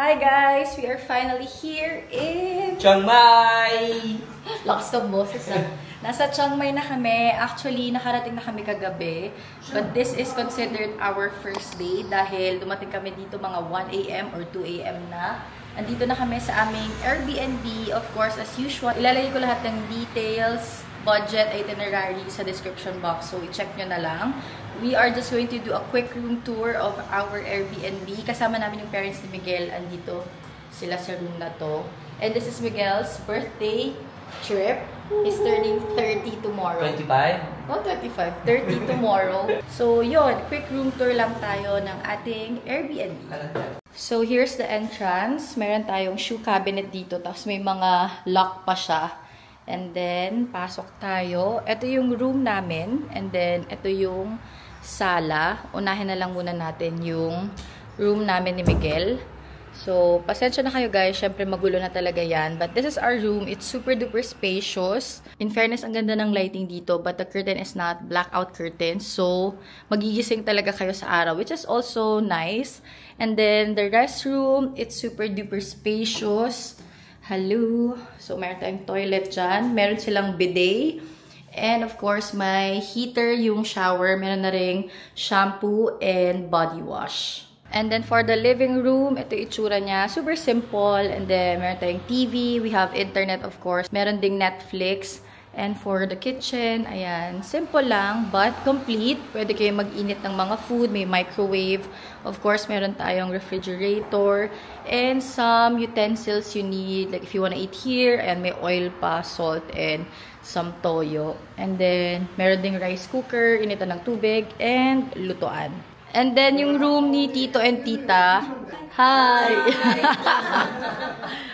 Hi guys! We are finally here in Chiang Mai! Lakas ng boses ah. Nasa Chiang Mai na kami. Actually, nakarating na kami kagabi. But this is considered our first day dahil dumating kami dito mga 1 AM or 2 AM na. Andito na kami sa aming Airbnb. Of course, as usual, ilalagay ko lahat ng details, budget, itinerary sa description box. So, i-check nyo na lang. We are just going to do a quick room tour of our Airbnb. Kasama namin yung parents ni Miguel. Andito sila sa room na to. And this is Miguel's birthday trip. He's turning 30 tomorrow. 25? Oh, 25. 30 tomorrow. So, yun. Quick room tour lang tayo ng ating Airbnb. So, here's the entrance. Meron tayong shoe cabinet dito. Tapos may mga lock pa siya. And then, pasok tayo. Ito yung room namin. And then, ito yung sala. Unahin na lang muna natin yung room namin ni Miguel. So, pasensya na kayo guys. Syempre, magulo na talaga yan. But this is our room. It's super duper spacious. In fairness, ang ganda ng lighting dito. But the curtain is not blackout curtain. So, magigising talaga kayo sa araw. Which is also nice. And then, the restroom, it's super duper spacious. Hello. So, meron tayong toilet dyan. Meron silang bidet. And of course, may heater yung shower. Meron na ring shampoo and body wash. And then for the living room, ito itsura niya. Super simple. And then meron tayong TV. We have internet of course. Meron ding Netflix. And for the kitchen, ayan, simple lang but complete. Pwede kayo mag-init ng mga food. May microwave. Of course, meron tayong refrigerator. And some utensils you need. Like if you wanna eat here, ayan, may oil pa, salt, and some toyo. And then, meron ding rice cooker, initan ng tubig, and lutuan. And then, yung room ni Tito and Tita, hi!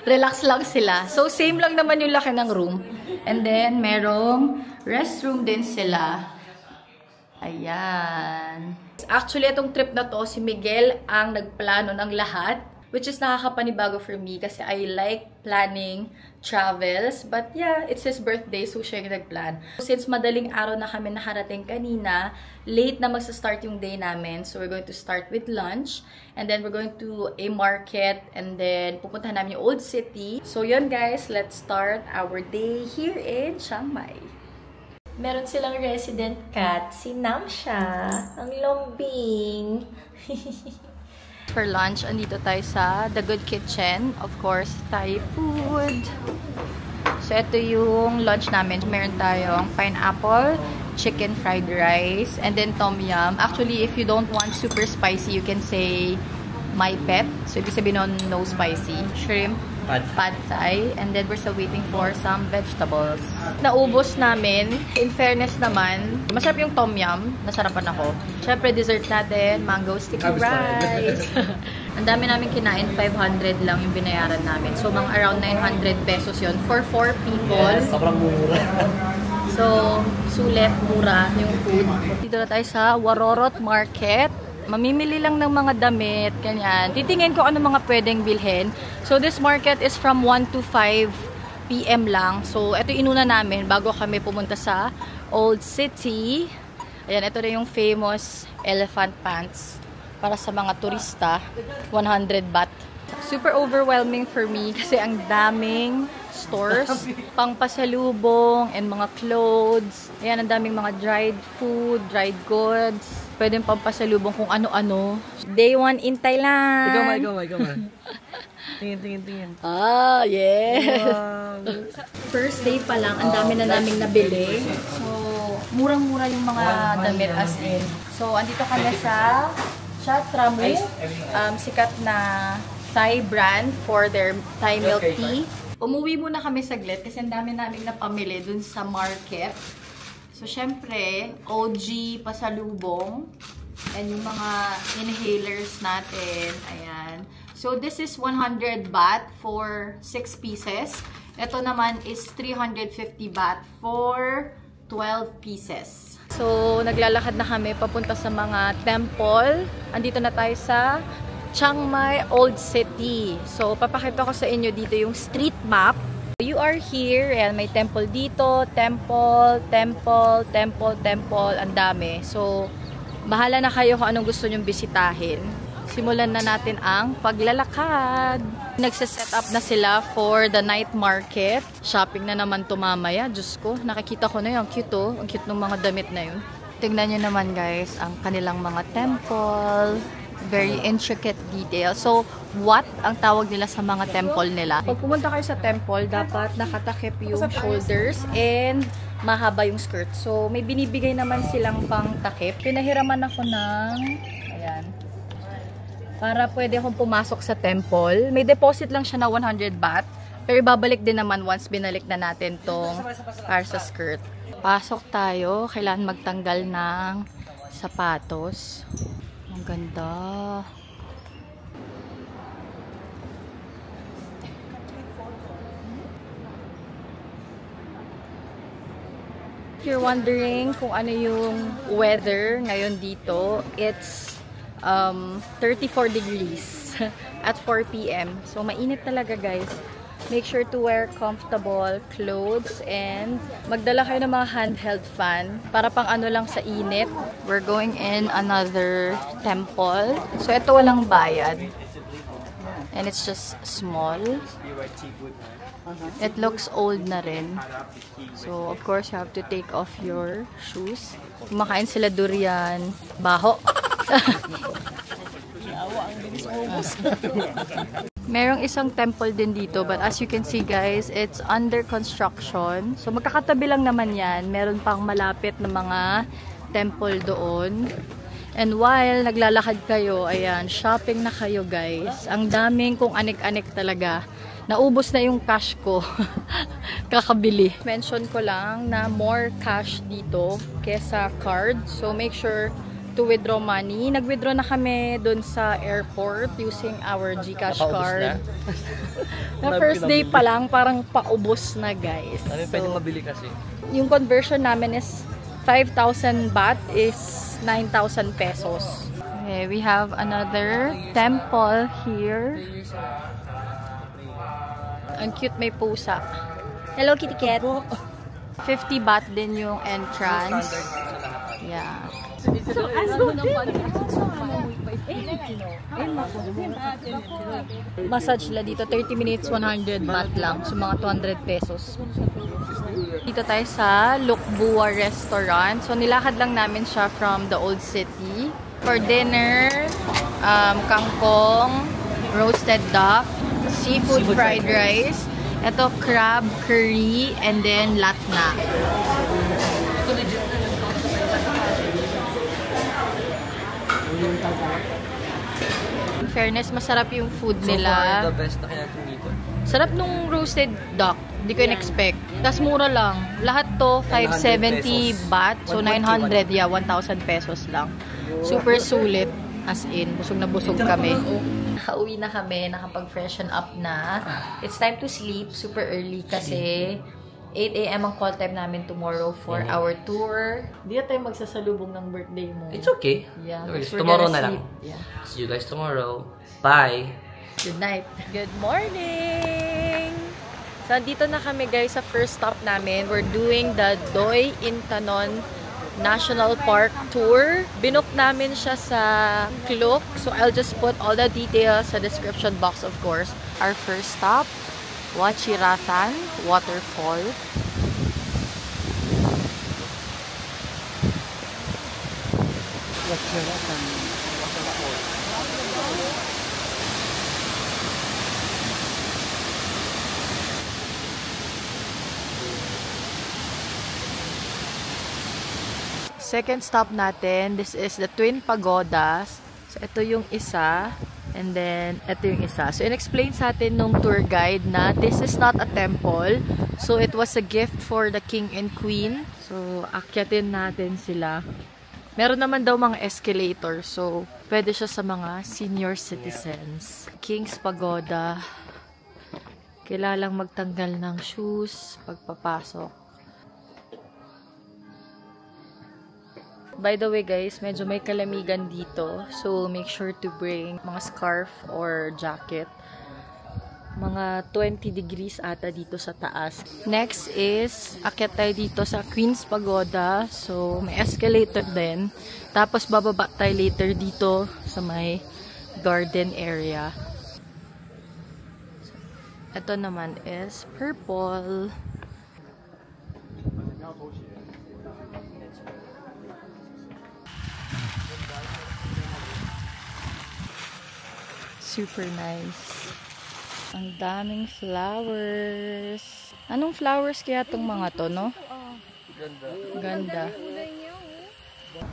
Relax lang sila. So, same lang naman yung laki ng room. And then, merong restroom din sila. Ayan. Actually, itong trip na to, si Miguel ang nagplano ng lahat. Which is nakakapanibago for me kasi I like planning travels. But yeah, it's his birthday so siya yung nagplan. Since madaling araw na kami nakarating kanina, late na magsa-start yung day namin. So we're going to start with lunch. And then we're going to a market. And then pupuntahan namin yung Old City. So yun guys, let's start our day here in Chiang Mai. Meron silang resident cat, si Namsha, ang lombing. For lunch, andito tayo sa The Good Kitchen. Of course, Thai food. So, ito yung lunch namin. Meron tayong pineapple, chicken fried rice, and then tom yum. Actually, if you don't want super spicy, you can say my pet. So, ibig sabihin nun, no spicy. Shrimp, pad thai, and then we're still waiting for some vegetables. Naubos namin. In fairness naman, masarap yung tom yum. Nasarapan ako. Siyempre, dessert natin, mango sticky rice. Ang dami namin kinain, 500 lang yung binayaran namin. So, mga around 900 pesos yun for 4 people. Yes, sobrang mura. So, sulit, mura yung food. Dito na tayo sa Warorot Market. Mamimili lang ng mga damit, ganyan. Titingin ko ano mga pwedeng bilhin. So, this market is from 1 to 5 PM lang. So, ito inuna namin bago kami pumunta sa Old City. Ayan, ito na yung famous elephant pants para sa mga turista. 100 baht. Super overwhelming for me kasi ang daming stores, pang pasalubong, and mga clothes. Ayan, ang daming mga dried food, dried goods. Pwedeng pampasalubong kung ano-ano. Day 1 in Thailand. Ikaw ma. Tingin. Ah, yes. Wow. First day pa lang, ang dami na naming nabili. So, murang-mura yung mga damit as in. So, andito kami sa Chatramu. Sikat na Thai brand for their Thai milk tea. Umuwi muna kami saglit kasi ang dami naming napamili dun sa market. So, syempre, OG pasalubong. And yung mga inhalers natin. Ayan. So, this is 100 baht for 6 pieces. Ito naman is 350 baht for 12 pieces. So, naglalakad na kami papunta sa mga temple. Andito na tayo sa Chiang Mai Old City. So, papakita ko sa inyo dito yung street map. You are here, ayan, may temple dito, temple, ang dami. So, bahala na kayo kung anong gusto nyong bisitahin. simulan na natin ang paglalakad. Nagsiset up na sila for the night market. Shopping na naman to mamaya. Diyos ko, nakikita ko na yun. Ang cute oh. Ang cute ng mga damit na yun. Tignan nyo naman guys, ang kanilang mga temple. Very intricate detail. So, what ang tawag nila sa mga temple nila? Pag pumunta kayo sa temple, dapat nakatakip yung shoulders and mahaba yung skirt. So, may binibigay naman silang pang takip. Pinahiraman ako ng, ayan, para pwede akong pumasok sa temple. May deposit lang siya na 100 baht. Pero ibabalik din naman once binalik na natin tong para sa skirt. Pasok tayo. Kailangan magtanggal ng sapatos. Ang ganda. If you're wondering kung ano yung weather ngayon dito, it's 34 degrees at 4 p.m. So, mainit talaga guys. Make sure to wear comfortable clothes and magdala kayo ng mga handheld fan para pang ano lang sa init. We're going in another temple. So, ito walang bayad. And it's just small. It looks old na rin. So, of course, you have to take off your shoes. Kumakain sila durian. Baho. Merong isang temple din dito, but as you can see guys, it's under construction. So magkakatabi lang naman yan. Meron pang malapit na mga temple doon. And while naglalakad kayo, ayan, shopping na kayo guys. Ang daming kung anik-anik talaga. Naubos na yung cash ko. Kakabili. Mention ko lang na more cash dito kesa card. So make sure to withdraw money. Nag-withdraw na kami dun sa airport using our GCash card. Na first day pa lang, parang paubos na guys. Ano pwede mabili kasi? Yung conversion namin is 5,000 baht is 9,000 pesos. Okay, we have another temple here. Ang cute, may pusa. Hello, kitty cat. 50 baht din yung entrance. Yeah. So, massage la dito, 30 minutes, 100 baht lang. So, mga 200 pesos. Dito tayo sa Lukbua Restaurant. So, nilakad lang namin siya from the old city. For dinner, kangkong, roasted duck, seafood fried rice, ito crab curry, and then latna. In fairness, masarap yung food nila. So far, the best na kaya dito. Sarap nung roasted duck. Hindi ko in-expect. Tapos mura lang. Lahat to 570 baht. So 900, yeah, 1,000 pesos lang. Super sulit. As in, busog na busog kami. Nakauwi na kami, nakapag-freshen up na. It's time to sleep super early kasi 8 AM ang call time namin tomorrow for our tour. Hindi na tayo magsasalubong ng birthday mo. It's okay. Yeah. Tomorrow na lang. Yeah. See you guys tomorrow. Bye! Good night. Good morning! So, dito na kami guys sa first stop namin. We're doing the Doi Intanon National Park Tour. Binook namin siya sa Klook. So, I'll just put all the details sa description box, of course. Our first stop, Wachiratan Waterfall. Wachiratan Waterfall. Second stop natin, this is the Twin Pagodas. So, ito yung isa. And then, ito yung isa. So, in-explain sa atin nung tour guide na this is not a temple. So, it was a gift for the king and queen. So, akyatin natin sila. Meron naman daw mga escalator. So, pwede siya sa mga senior citizens. King's Pagoda. Kailangang magtanggal ng shoes pagpapasok. By the way guys, medyo may kalamigan dito. So, make sure to bring mga scarf or jacket. Mga 20 degrees ata dito sa taas. Next is, akyat tayo dito sa Queen's Pagoda. So, may escalator din. Tapos, bababa tayo later dito sa may garden area. Ito naman is purple. Super nice. Ang daming flowers. Anong flowers kaya tong mga to, no? Ganda.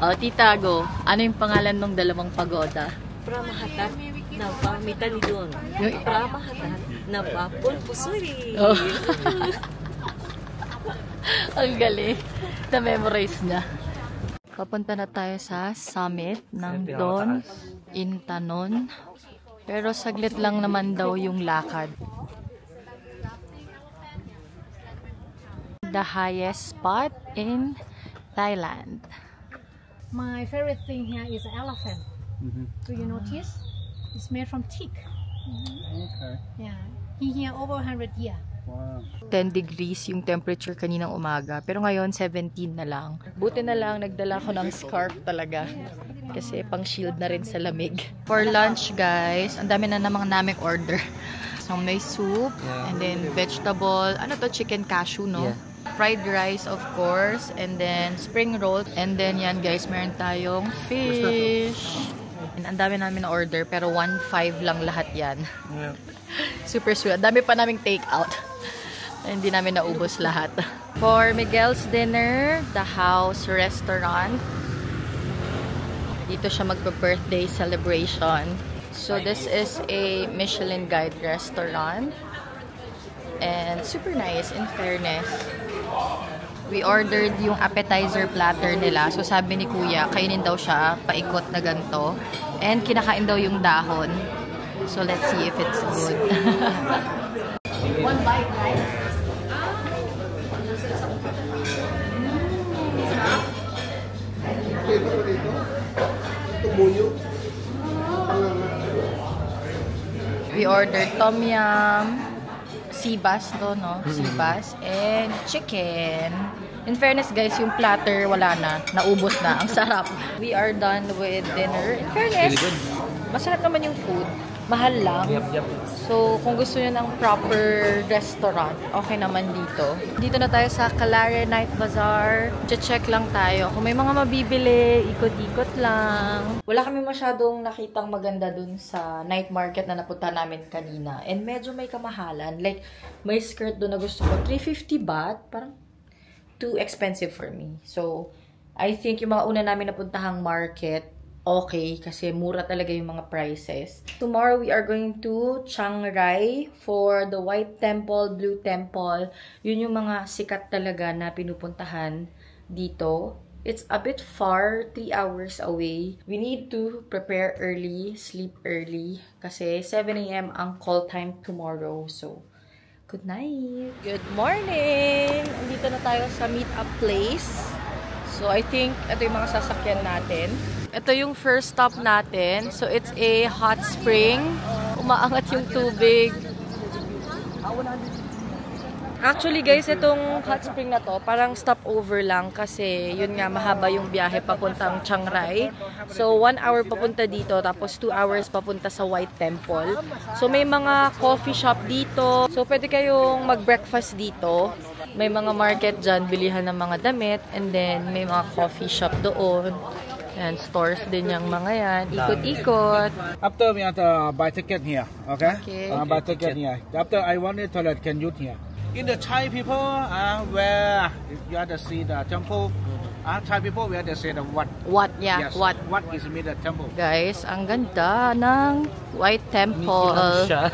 Oh, Tita Go, ano yung pangalan ng dalawang pagoda? Pramahatat na pamitan doon. Yung Pramahatat na papulpusuri. Oh. Ang galing. Na-memorize niya. Papunta na tayo sa summit ng Don Intanon. Pero saglit lang naman daw yung lakad. The highest spot in Thailand. My favorite thing here is an elephant. Do you notice? It's made from teak. Okay. Yeah, he here over 100 years. Wow. 10 degrees yung temperature kaninang umaga. Pero ngayon, 17 na lang. Buti na lang, nagdala ko ng scarf talaga. Kasi pang shield na rin sa lamig. For lunch, guys, ang dami na namang naming order. So, may soup, and then vegetable, ano to, chicken cashew, no? Yeah. Fried rice, of course, and then spring roll. And then yan, guys, meron tayong fish. And ang dami namin na order, pero 1.5 lang lahat yan. Yeah. Super sweet. Ang dami pa naming take out. Hindi namin naubos lahat. For Miguel's dinner, the house restaurant. Dito siya magpa-birthday celebration. So this is a Michelin Guide restaurant. And super nice, in fairness. We ordered yung appetizer platter nila. So sabi ni Kuya, kainin daw siya paikot na ganito. And kinakain daw yung dahon. So let's see if it's good. One bite, right? We ordered tom yum, sibas to, no? Sibas, and chicken. In fairness, guys, yung platter, wala na. Naubos na. Ang sarap. We are done with dinner. In fairness, masarap naman yung food. Mahal lang. Yep. So, kung gusto nyo ng proper restaurant, okay naman dito. Dito na tayo sa Kalare Night Bazaar. Check lang tayo. Kung may mga mabibili, ikot-ikot lang. Wala kami masyadong nakitang maganda dun sa night market na napunta namin kanina. And medyo may kamahalan. Like, may skirt dun na gusto ko. 350 baht? Parang too expensive for me. So, I think yung mga una namin napuntahang market, okay, kasi mura talaga yung mga prices. Tomorrow, we are going to Chiang Rai for the White Temple, Blue Temple. Yun yung mga sikat talaga na pinupuntahan dito. It's a bit far, 3 hours away. We need to prepare early, sleep early, kasi 7 AM ang call time tomorrow. So, good night! Good morning! Andito na tayo sa meet-up place. So, I think ito yung mga sasakyan natin. Ito yung first stop natin. So, it's a hot spring. Umaangat yung tubig. Actually, guys, itong hot spring na to, parang stopover lang kasi yun nga, mahaba yung biyahe papuntang Chiang Rai. So, 1 hour papunta dito, tapos 2 hours papunta sa White Temple. So, may mga coffee shop dito. So, pwede kayong mag-breakfast dito. May mga market dyan, bilihan ng mga damit. And then, may mga coffee shop doon. And stores din yung mga yan. Ikot-ikot. After we have to buy ticket here, okay? Okay. Buy ticket here. After I want the toilet, can use here. In the Thai people, where you have to see the temple. Thai people, we have to say the what. What? Yeah, Yes. what? What is mean the temple? Guys, ang ganda ng White Temple. siya.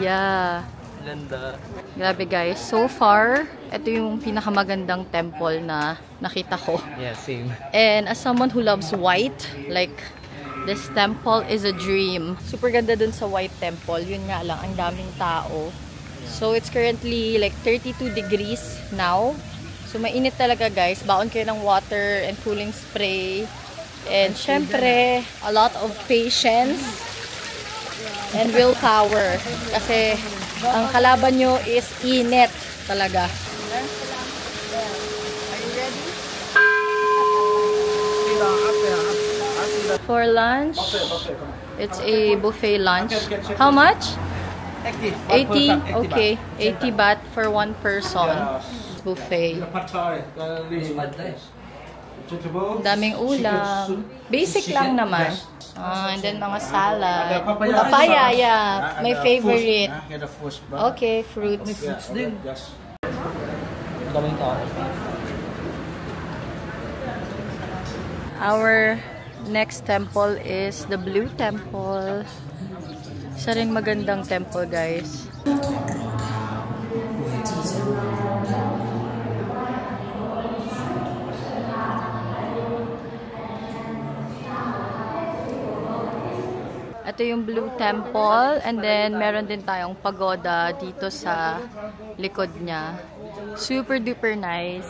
Yeah. Ganda. Grabe guys. So far, ito yung pinakamagandang temple na nakita ko. Yeah, same. And as someone who loves white, like, this temple is a dream. Super ganda dun sa White Temple. Yun nga lang, ang daming tao. So, it's currently like 32 degrees now. So, mainit talaga guys. Baon kayo ng water and cooling spray. And syempre, a lot of patience and willpower. Kasi, ang kalaban nyo is init talaga. For lunch, It's a buffet lunch. How much? 80. 80 Okay, 80 baht for one person. Buffet. Daming ulam. Basic lang naman. And then mga salad. Papaya, yeah. My favorite. Okay, fruits. Our next temple is the Blue Temple. Isa ring magandang temple, guys. Ito yung Blue Temple, and then meron din tayong pagoda dito sa likod niya. Super duper nice.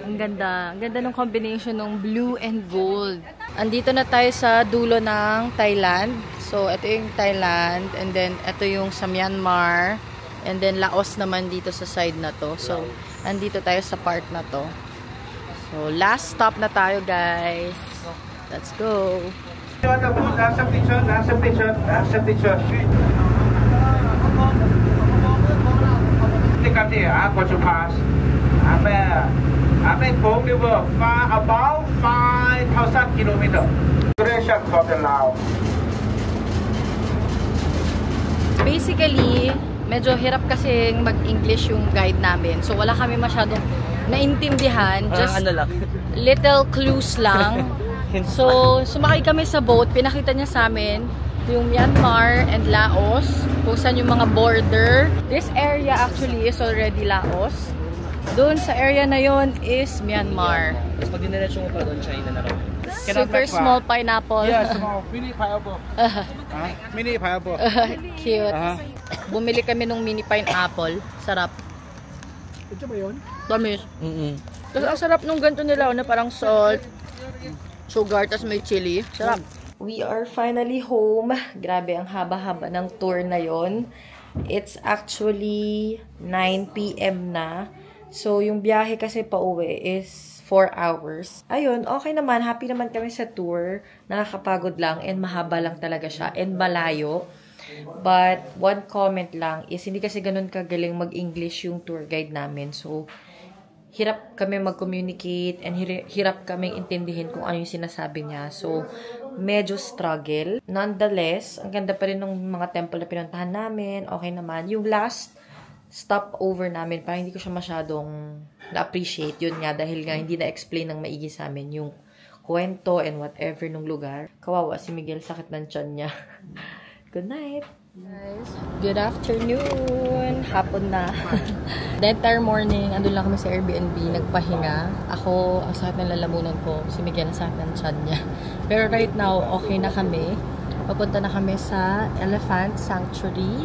Ang ganda. Ang ganda ng combination ng blue and gold. Andito na tayo sa dulo ng Thailand. So, ito yung Thailand, and then ito yung sa Myanmar, and then Laos naman dito sa side na to. So, andito tayo sa part na to. So, last stop na tayo, guys. Let's go! Last station. Take here, go to pass. Khong River, far about 5,000 kilometers. Duration from the Laos. Basically, medyo hirap kasing mag-English yung guide namin. So, wala kami masyadong naintindihan. Just little clues lang. So, sumakay kami sa boat. Pinakita niya sa amin yung Myanmar and Laos. Kung saan yung mga border. This area actually is already Laos. Doon sa area na yon is Myanmar. Tapos pag diniretso mo pa doon, China na raw. Super small pineapple. Yeah, small. Mini pineapple. Mini pineapple. Cute. Bumili kami ng mini pineapple. Sarap. Ito ba yun? Tamis. Tapos ang sarap nung ganito nila na parang salt, sugar, tapos may chili. Sarap. We are finally home. Grabe, ang haba-haba ng tour na yon. It's actually 9 PM na. So, yung biyahe kasi pauwi is 4 hours. Ayun, okay naman. Happy naman kami sa tour. Nakakapagod lang and mahaba lang talaga siya and malayo. But, one comment lang is hindi kasi ganun kagaling mag-English yung tour guide namin. So, hirap kami mag-communicate and hirap kaming intindihin kung ano yung sinasabi niya. So, medyo struggle. Nonetheless, ang ganda pa rin ng mga temple na pinuntahan namin. Okay naman. Yung last stopover namin, parang hindi ko siya masyadong na-appreciate. Yun nga, dahil nga hindi na-explain ng maigi sa amin yung kwento and whatever nung lugar. Kawawa si Miguel, sakit ng tiyan niya. Good night! Guys, good afternoon! Hapon na. The entire morning, andun lang kami sa Airbnb, nagpahinga. Ako, ang sakit ng lalamunan ko. Si Miguel, ang sakit ng tiyan niya. Pero right now, okay na kami. Papunta na kami sa Elephant Sanctuary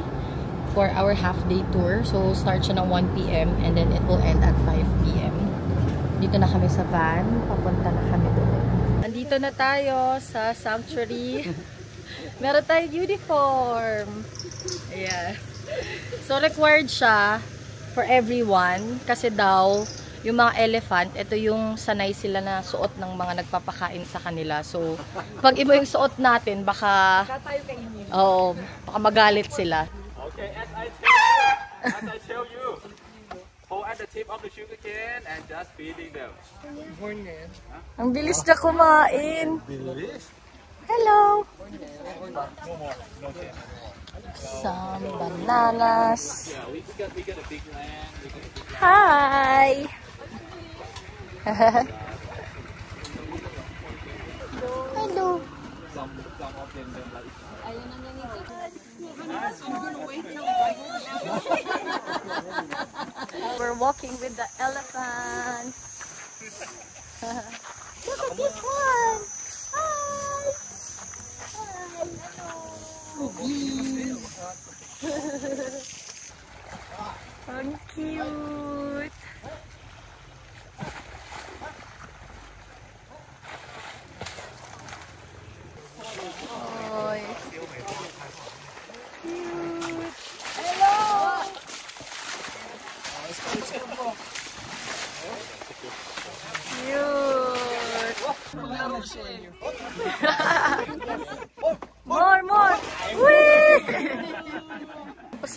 for our half-day tour. So, start siya ng 1 PM and then it will end at 5 PM. Dito na kami sa van. Papunta na kami doon. Nandito na tayo sa sanctuary. Meron tayong uniform. Ayan. So, required siya for everyone. Kasi daw, yung mga elephant, ito yung sanay sila na suot ng mga nagpapakain sa kanila. So, pag iba yung suot natin, baka baka magalit sila. Okay, as I tell you, hold at the tip of the sugar cane and just feeding them. Ang bilis na kumain. Hello. Some bananas. Yeah, we got a big land. Hi. Hello. Some of them like. We're walking with the elephants. Look at this one. Hi. Hi. Hello. Ang cute. Oy. Cute. Hello. Cute. More.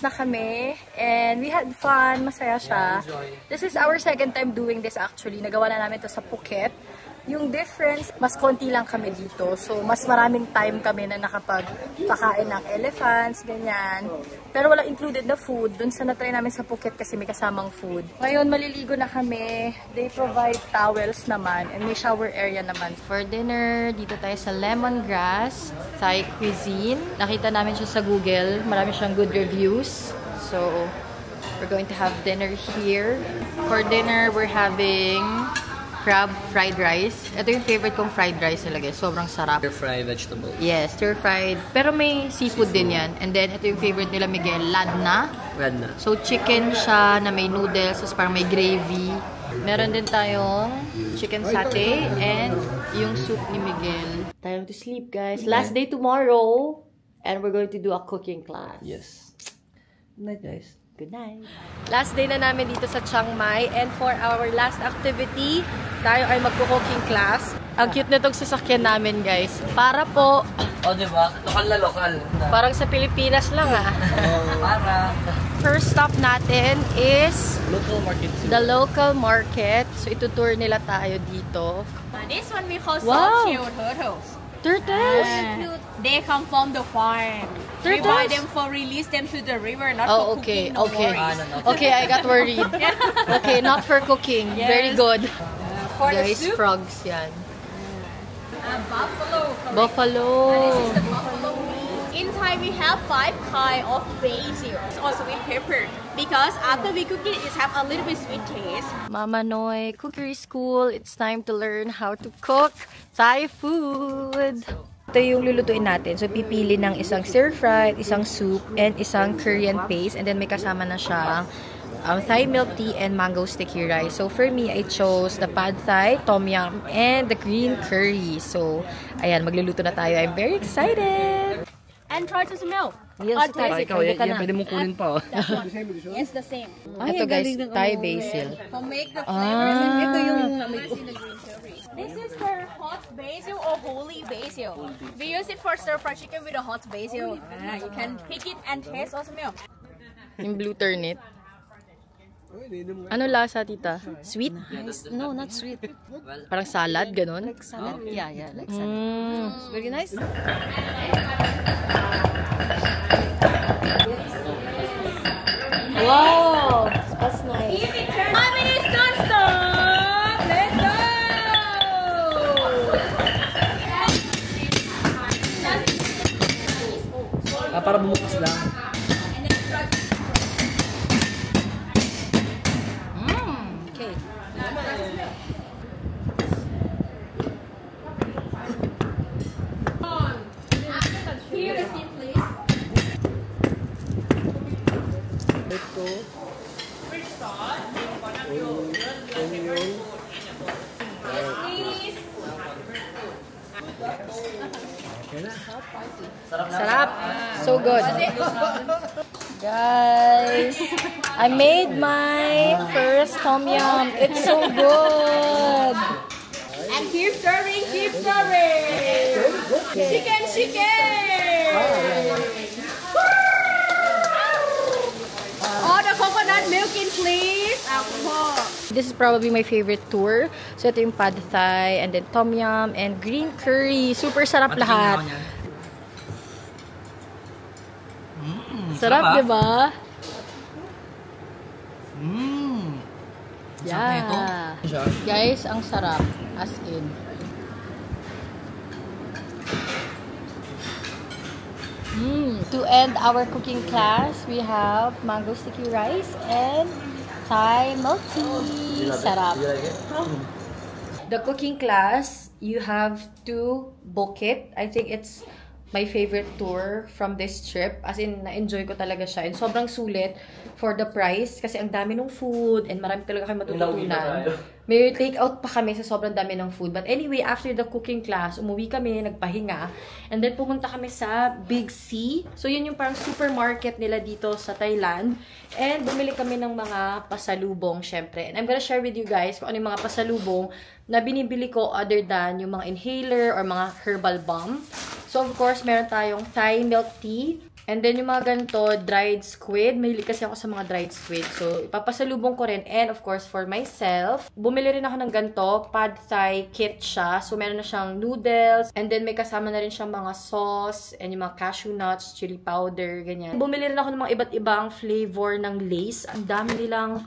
na kami. And we had fun. Masaya siya. This is our second time doing this actually. Nagawa na namin to sa Phuket. Yung difference, mas konti lang kami dito. So, mas maraming time kami na nakapagpakain ng elephants, ganyan. Pero wala included na food. Dun sa na-try namin sa Phuket kasi may kasamang food. Ngayon, maliligo na kami. They provide towels naman and may shower area naman. For dinner, dito tayo sa Lemongrass Thai Cuisine. Nakita namin siya sa Google. Marami siyang good reviews. So, we're going to have dinner here. For dinner, we're having crab fried rice. Ito yung favorite kong fried rice nila guys. Sobrang sarap. Stir-fry vegetable. Yes, stir-fried. Pero may seafood din yan. And then, ito yung favorite nila Miguel, ladna. Ladna. So, chicken siya na may noodles. Tapos parang may gravy. Meron din tayong chicken satay and yung soup ni Miguel. Time to sleep guys. Last day tomorrow. And we're going to do a cooking class. Yes. Good night guys. Good night. Last day na namin dito sa Chiang Mai. And for our last activity, tayo ay magko-cooking class. Ang cute nitong sasakyan namin, guys. Para po... Oh, diba? Lokal na lokal. Parang sa Pilipinas lang, ah. Para. First stop natin is... Local market. The local market. So, itutour nila tayo dito. This one we call Wow. soft-shell turtles. Turtles! They come from the farm. We Turtles? buy them for release them to the river, not Oh, for okay. cooking. No Okay. worries. Okay, I got worried. Okay, not for cooking. Yes. Very good. For the Guys, soup, frogs yan. buffalo. Buffalo. This is the buffalo meat. In Thai, we have 5 kind of basil. It's also with pepper. Because after we cook it, it have a little bit sweet taste. Mama Noy Cookery School. It's time to learn how to cook Thai food. Ito yung lulutuin natin. So, pipili ng isang stir-fried, isang soup, and isang Korean paste. And then, may kasama na siyang Thai milk tea and mango sticky rice. So, for me, I chose the pad Thai, tom yum, and the green curry. So, ayan, magluluto na tayo. I'm very excited! And try to smell. Yes, Thai. Ikaw, yan pwede mong kunin pa. It's the same. Ito guys, Thai basil. For make the flavors. Ito yung This is for hot basil or holy basil. We use it for stir-fried chicken with a hot basil. You can pick it and taste or smell. Yung blue turnip. Ano lasa, tita? Sweet? No, not sweet. Parang salad, ganun? Like salad. Yeah, like salad. Mm. Very nice. Wow! That's nice. 5 minutes non-stop! Let's go! Para bumukas lang. Okay. Here the steam, please. Sarap. So good. Guys, I made my first tom yum. It's so good. And keep serving, keep serving! Chicken, chicken! All the coconut milk in, please. Alcohol. This is probably my favorite tour. So ito yung pad thai, and then tom yum, and green curry. Super sarap lahat. Sarap, di ba? Yeah. Guys, ang sarap. As in. To end our cooking class, we have mango sticky rice and Thai milk tea. Sarap. The cooking class, you have to book it. I think it's my favorite tour from this trip. As in, na-enjoy ko talaga siya. And sobrang sulit for the price. Kasi ang dami ng food and marami talaga kayo matututunan. May take-out pa kami sa sobrang dami ng food. But anyway, after the cooking class, umuwi kami, nagpahinga. And then pumunta kami sa Big C. So yun yung parang supermarket nila dito sa Thailand. And bumili kami ng mga pasalubong, syempre. And I'm gonna share with you guys kung ano yung mga pasalubong na binibili ko other than yung mga inhaler or mga herbal balm. So, of course, meron tayong Thai milk tea. And then yung mga ganito, dried squid. Mahilig kasi ako sa mga dried squid. So, ipapasalubong ko rin. And of course, for myself, bumili rin ako ng ganito. Pad Thai kit siya. So, meron na siyang noodles. And then, may kasama na rin siyang mga sauce. And yung mga cashew nuts, chili powder, ganyan. Bumili rin ako ng mga iba't ibang flavor ng Lay's. Ang dami nilang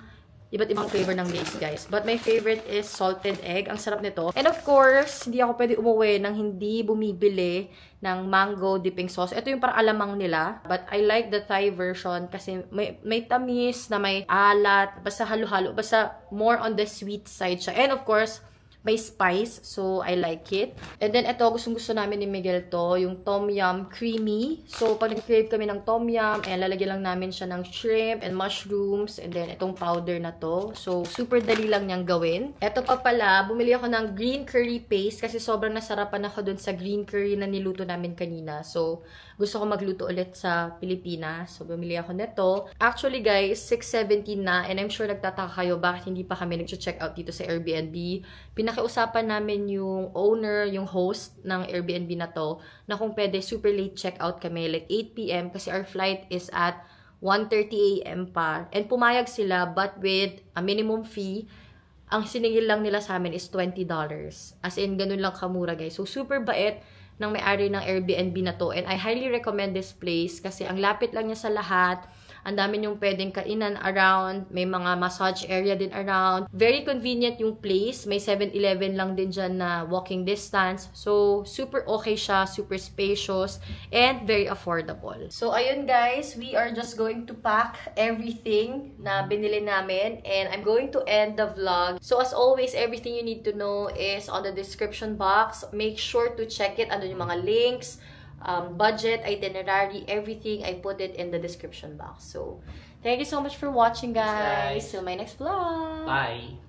iba't ibang flavor ng Lay's, guys. But my favorite is salted egg. Ang sarap nito. And of course, hindi ako pwede umuwi nang hindi bumibili ng mango dipping sauce. Ito yung parang alamang nila. But I like the Thai version kasi may tamis na may alat. Basta halo-halo. Basta more on the sweet side siya. And of course, may spice. So, I like it. And then, ito, gustong-gusto namin ni Miguel to. Yung Tom Yum Creamy. So, pag nag-crave kami ng Tom Yum, lalagyan lang namin siya ng shrimp and mushrooms. And then, itong powder na to. So, super dali lang niyang gawin. Ito pa pala, bumili ako ng green curry paste kasi sobrang nasarapan ako dun sa green curry na niluto namin kanina. So, gusto ko magluto ulit sa Pilipinas. So, bumili ako nito. Actually, guys, 6:17 na. And I'm sure nagtataka kayo bakit hindi pa kami nag-check out dito sa Airbnb. Pinakiusapan namin yung owner, yung host ng Airbnb na to, na kung pwede super late check-out kami, like 8 p.m. kasi our flight is at 1:30 a.m. pa. And pumayag sila, but with a minimum fee, ang siningil lang nila sa amin is $20. As in, ganun lang kamura, guys. So, super bait ng may-ari ng Airbnb na to. And I highly recommend this place kasi ang lapit lang niya sa lahat. Ang dami niyong pwedeng kainan around. May mga massage area din around. Very convenient yung place. May 7-Eleven lang din dyan na walking distance. So, super okay siya. Super spacious. And very affordable. So, ayun guys. We are just going to pack everything na binili namin. And I'm going to end the vlog. So, as always, everything you need to know is on the description box. Make sure to check it. Ano yung mga links, budget, itinerary, everything, I put it in the description box. So, thank you so much for watching, guys. Till my next vlog. Bye.